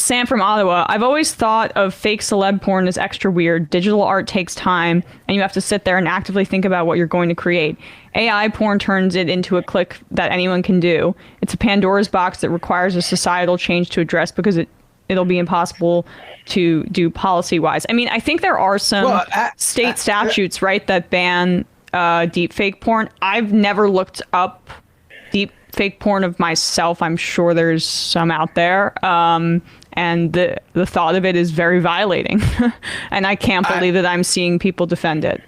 Sam from Ottawa. I've always thought of fake celeb porn as extra weird. Digital art takes time, and you have to sit there and actively think about what you're going to create. AI porn turns it into a click that anyone can do. It's a Pandora's box that requires a societal change to address because it'll be impossible to do policy-wise. I mean, I think there are some state statutes, right, that ban deep fake porn. I've never looked up deep fake porn of myself. I'm sure there's some out there. And the thought of it is very violating. And I can't believe that I'm seeing people defend it.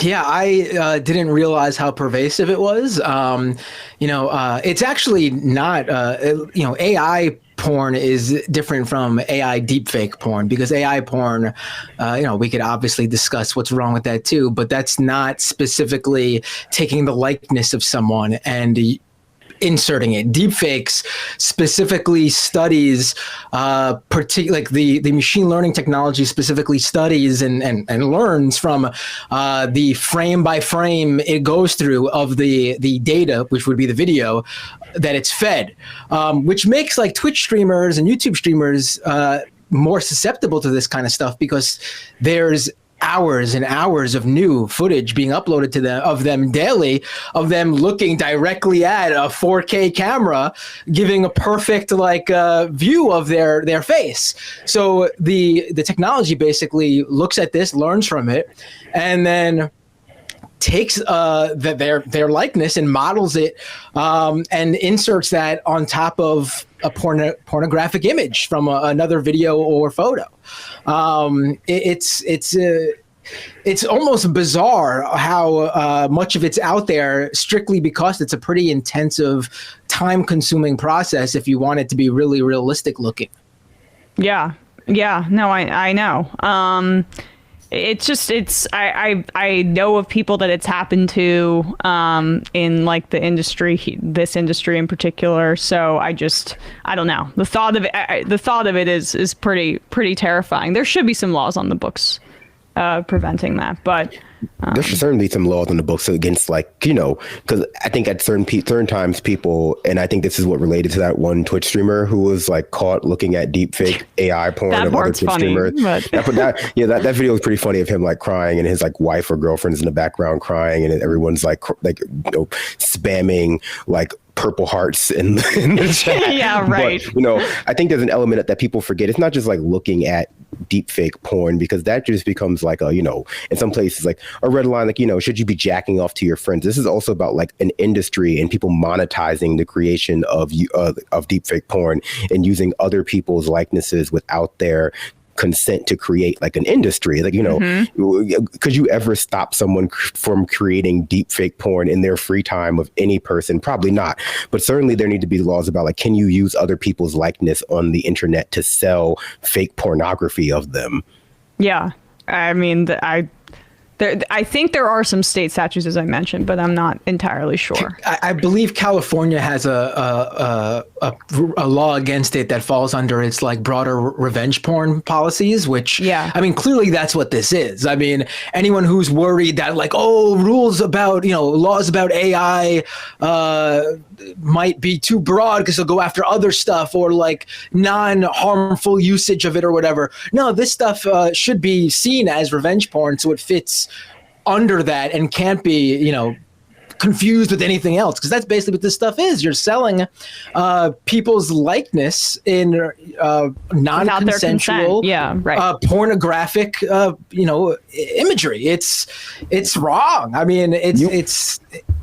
Yeah, I didn't realize how pervasive it was. It's actually not, AI porn is different from AI deepfake porn, because AI porn, we could obviously discuss what's wrong with that too, but that's not specifically taking the likeness of someone and inserting it. Deepfakes specifically studies, like the machine learning technology specifically studies and learns from the frame by frame it goes through of the data, which would be the video that it's fed, which makes like Twitch streamers and YouTube streamers more susceptible to this kind of stuff, because there's hours and hours of new footage being uploaded to them daily, of them looking directly at a 4K camera, giving a perfect view of their face. So the technology basically looks at this, learns from it, and then takes their likeness and models it, and inserts that on top of a pornographic image from another video or photo. It's almost bizarre how much of it's out there, strictly because it's a pretty intensive, time-consuming process if you want it to be really realistic looking. Yeah. No, I know. I know of people that it's happened to in like the industry, this industry in particular. So I don't know. The thought of it is pretty terrifying. There should be some laws on the books preventing that, but there should certainly be some laws on the books against, because I think at certain times people, and I think this is what related to that one Twitch streamer who was like caught looking at deep fake AI porn of other Twitch streamers. That video was pretty funny of him like crying, and his like wife or girlfriend's in the background crying, and everyone's like spamming like purple hearts in the chat. Yeah, right. But, I think there's an element that people forget. It's not just like looking at deep fake porn, because that just becomes like in some places like a red line, like, should you be jacking off to your friends? This is also about like an industry and people monetizing the creation of deep fake porn and using other people's likenesses without their consent to create like an industry. Like, could you ever stop someone from creating deep fake porn in their free time of any person? Probably not. But certainly there need to be laws about like, can you use other people's likeness on the internet to sell fake pornography of them? Yeah. I mean, I think there are some state statutes, as I mentioned, but I'm not entirely sure. I believe California has a law against it that falls under its like broader revenge porn policies, which, I mean, clearly that's what this is. I mean, anyone who's worried that like, laws about AI might be too broad because they'll go after other stuff or like non-harmful usage of it or whatever. No, this stuff should be seen as revenge porn, so it fits under that and can't be, confused with anything else, because that's basically what this stuff is. You're selling people's likeness in non-consensual, pornographic, imagery. It's wrong. I mean,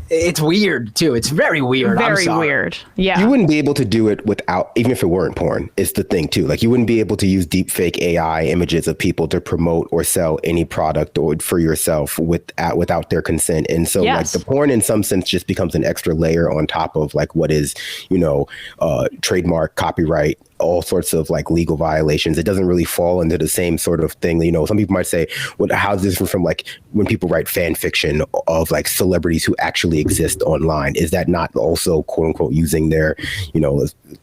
it's weird too. It's very weird. Very weird. Yeah. You wouldn't be able to do it without, even if it weren't porn, is the thing too. Like, you wouldn't be able to use deep fake AI images of people to promote or sell any product or for yourself without their consent. And so like the porn in some sense just becomes an extra layer on top of like what is, trademark, copyright, all sorts of like legal violations. It doesn't really fall into the same sort of thing. Some people might say, how's this different from like when people write fan fiction of like celebrities who actually exist online? Is that not also quote unquote using their,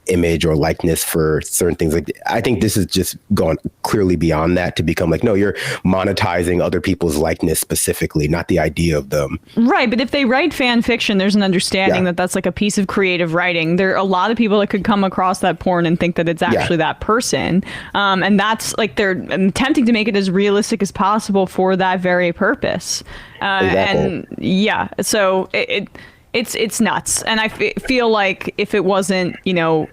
image or likeness for certain things? Like, I think this has just gone clearly beyond that to become like, no, you're monetizing other people's likeness specifically, not the idea of them. Right. But if they write fan fiction, there's an understanding that that's like a piece of creative writing. There are a lot of people that could come across that porn and think that it's actually that person. And that's like they're attempting to make it as realistic as possible for that very purpose. And yeah, so it's nuts. And I feel like if it wasn't, you know,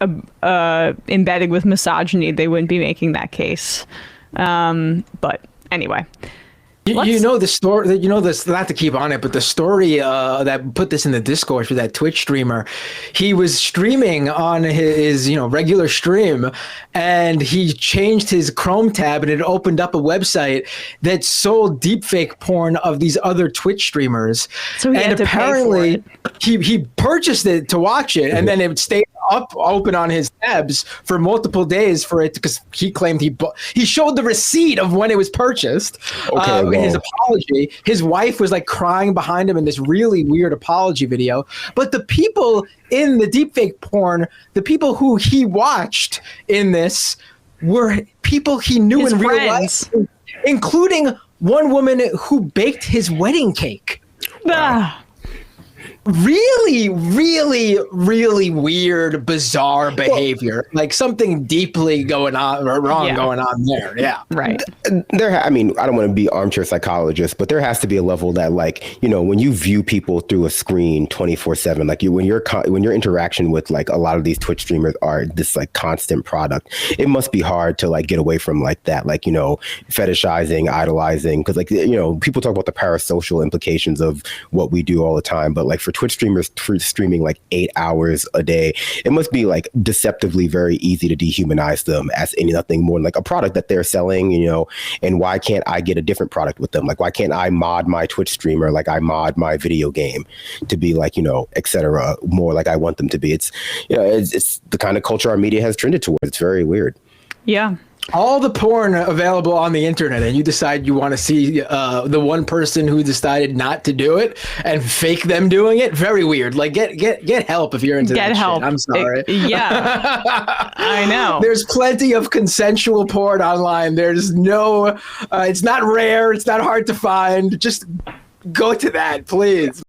embedded with misogyny, they wouldn't be making that case. But anyway. You know the story. You know this. Not to keep on it, but the story that put this in the Discord for that Twitch streamer. He was streaming on his regular stream, and he changed his Chrome tab, and it opened up a website that sold deepfake porn of these other Twitch streamers. So he had to apparently pay for it. he purchased it to watch it, and then it stayed open on his tabs for multiple days for it, because he claimed he showed the receipt of when it was purchased. His apology. His wife was like crying behind him in this really weird apology video. But the people in the deepfake porn, the people who he watched in this, were people he knew His in real friends. life, including one woman who baked his wedding cake. Really, really, really weird, bizarre behavior. Like something deeply going on or wrong going on there. Yeah. Right. I mean, I don't want to be armchair psychologist, but there has to be a level that, like, when you view people through a screen 24/7, like when your interaction with like a lot of these Twitch streamers are this like constant product, it must be hard to like get away from like that, like, fetishizing, idolizing, because like, people talk about the parasocial implications of what we do all the time, but like for Twitch streamers streaming like 8 hours a day, it must be like deceptively very easy to dehumanize them as nothing more than like a product that they're selling, and why can't I get a different product with them? Like, why can't I mod my Twitch streamer like I mod my video game to be like, et cetera, more like I want them to be? It's, it's the kind of culture our media has trended towards. It's very weird. Yeah. All the porn available on the internet, and you decide you want to see the one person who decided not to do it and fake them doing it. Very weird. Like get help if you're into that help. shit. I'm sorry. Yeah, I know. There's plenty of consensual porn online. There's no, it's not rare. It's not hard to find. Just go to that, please.